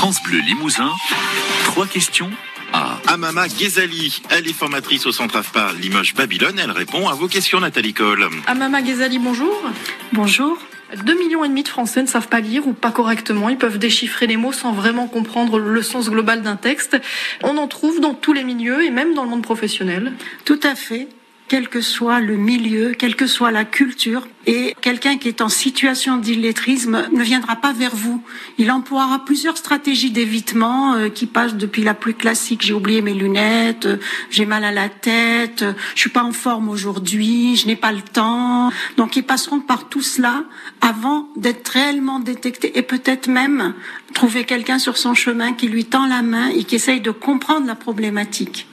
France Bleu Limousin, 3 questions à Amama Ghezali. Elle est formatrice au centre AFPA Limoges Babylone. Elle répond à vos questions, Nathalie Cole. Amama Ghezali, bonjour. Bonjour. 2,5 millions de Français ne savent pas lire ou pas correctement. Ils peuvent déchiffrer les mots sans vraiment comprendre le sens global d'un texte. On en trouve dans tous les milieux et même dans le monde professionnel. Tout à fait. Quel que soit le milieu, quelle que soit la culture, et quelqu'un qui est en situation d'illettrisme ne viendra pas vers vous. Il emploiera plusieurs stratégies d'évitement qui passent depuis la plus classique. J'ai oublié mes lunettes, j'ai mal à la tête, je suis pas en forme aujourd'hui, je n'ai pas le temps. Donc ils passeront par tout cela avant d'être réellement détectés et peut-être même trouver quelqu'un sur son chemin qui lui tend la main et qui essaye de comprendre la problématique.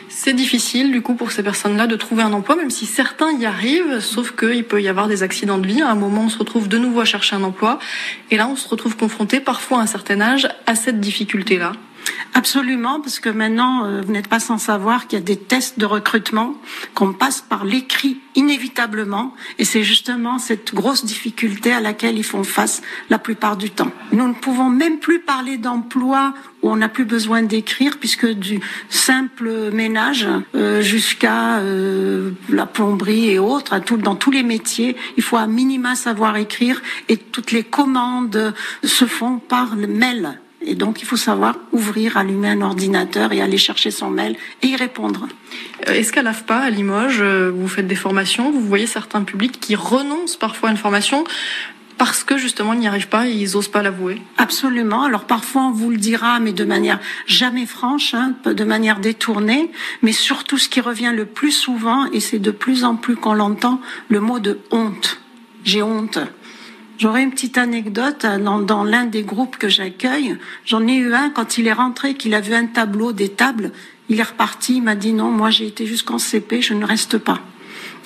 C'est difficile du coup pour ces personnes-là de trouver un emploi, même si certains y arrivent, sauf qu'il peut y avoir des accidents de vie. À un moment, on se retrouve de nouveau à chercher un emploi, et là, on se retrouve confronté, parfois à un certain âge, à cette difficulté-là. Absolument, parce que maintenant, vous n'êtes pas sans savoir qu'il y a des tests de recrutement, qu'on passe par l'écrit inévitablement, et c'est justement cette grosse difficulté à laquelle ils font face la plupart du temps. Nous ne pouvons même plus parler d'emploi où on n'a plus besoin d'écrire, puisque du simple ménage jusqu'à la plomberie et autres, dans tous les métiers, il faut à minima savoir écrire, et toutes les commandes se font par le mail. Et donc, il faut savoir ouvrir, allumer un ordinateur et aller chercher son mail et y répondre. Est-ce qu'à l'AFPA, à Limoges, vous faites des formations, vous voyez certains publics qui renoncent parfois à une formation parce que justement ils n'y arrivent pas et ils n'osent pas l'avouer? Absolument. Alors parfois on vous le dira, mais de manière jamais franche, de manière détournée. Mais surtout, ce qui revient le plus souvent, et c'est de plus en plus qu'on l'entend, le mot de honte. J'ai honte. J'aurais une petite anecdote dans l'un des groupes que j'accueille. J'en ai eu un quand il est rentré, qu'il a vu un tableau, des tables. Il est reparti, il m'a dit non, moi j'ai été jusqu'en CP, je ne reste pas.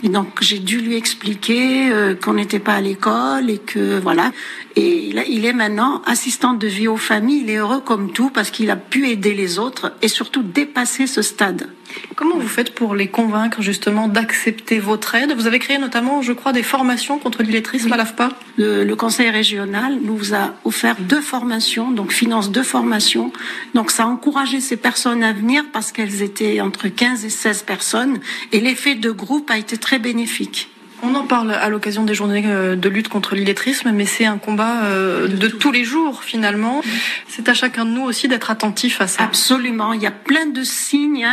Et donc j'ai dû lui expliquer qu'on n'était pas à l'école et que voilà. Et là, il est maintenant assistant de vie aux familles. Il est heureux comme tout parce qu'il a pu aider les autres et surtout dépasser ce stade. Comment vous faites pour les convaincre justement d'accepter votre aide? Vous avez créé notamment, je crois, des formations contre l'illettrisme à l'AFPA. Le conseil régional nous a offert 2 formations, donc finance 2 formations. Donc ça a encouragé ces personnes à venir parce qu'elles étaient entre 15 et 16 personnes. Et l'effet de groupe a été très bénéfique. On en parle à l'occasion des journées de lutte contre l'illettrisme, mais c'est un combat de tous les jours finalement. C'est à chacun de nous aussi d'être attentif à ça. Absolument, il y a plein de signes.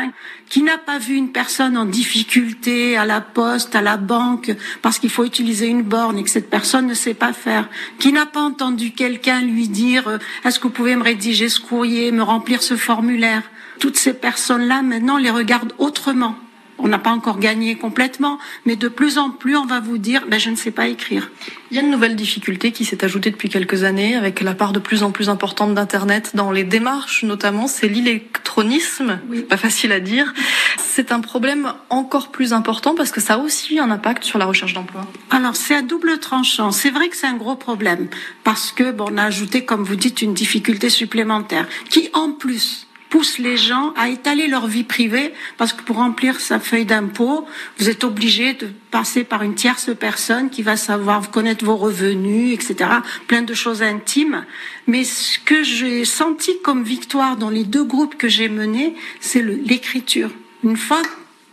Qui n'a pas vu une personne en difficulté à la poste, à la banque, parce qu'il faut utiliser une borne et que cette personne ne sait pas faire? Qui n'a pas entendu quelqu'un lui dire « Est-ce que vous pouvez me rédiger ce courrier, me remplir ce formulaire ?» Toutes ces personnes-là, maintenant, les regardent autrement. On n'a pas encore gagné complètement, mais de plus en plus, on va vous dire je ne sais pas écrire. Il y a une nouvelle difficulté qui s'est ajoutée depuis quelques années, avec la part de plus en plus importante d'Internet dans les démarches, notamment, c'est l'électronisme. Oui. Pas facile à dire. C'est un problème encore plus important parce que ça a aussi un impact sur la recherche d'emploi. Alors, c'est à double tranchant. C'est vrai que c'est un gros problème parce que on a ajouté, comme vous dites, une difficulté supplémentaire qui, en plus, pousse les gens à étaler leur vie privée parce que pour remplir sa feuille d'impôt, vous êtes obligé de passer par une tierce personne qui va savoir connaître vos revenus, etc. Plein de choses intimes. Mais ce que j'ai senti comme victoire dans les 2 groupes que j'ai menés, c'est l'écriture. Une fois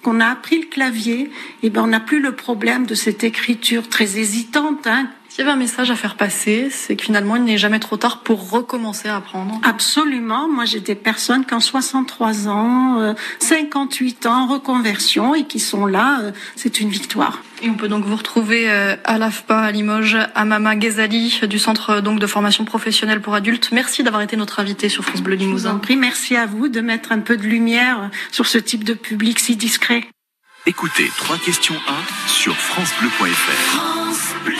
qu'on a appris le clavier, on n'a plus le problème de cette écriture très hésitante. S'il y avait un message à faire passer, c'est que finalement, il n'est jamais trop tard pour recommencer à apprendre. Absolument. Moi, j'ai des personnes qui ont 63 ans, 58 ans, en reconversion et qui sont là. C'est une victoire. Et on peut donc vous retrouver à l'AFPA à Limoges, Amama Ghezali du centre de formation professionnelle pour adultes. Merci d'avoir été notre invité sur France Bleu Limousin. Je vous en prie, merci à vous de mettre un peu de lumière sur ce type de public si discret. Écoutez 3 questions 1 sur francebleu.fr. France Bleu.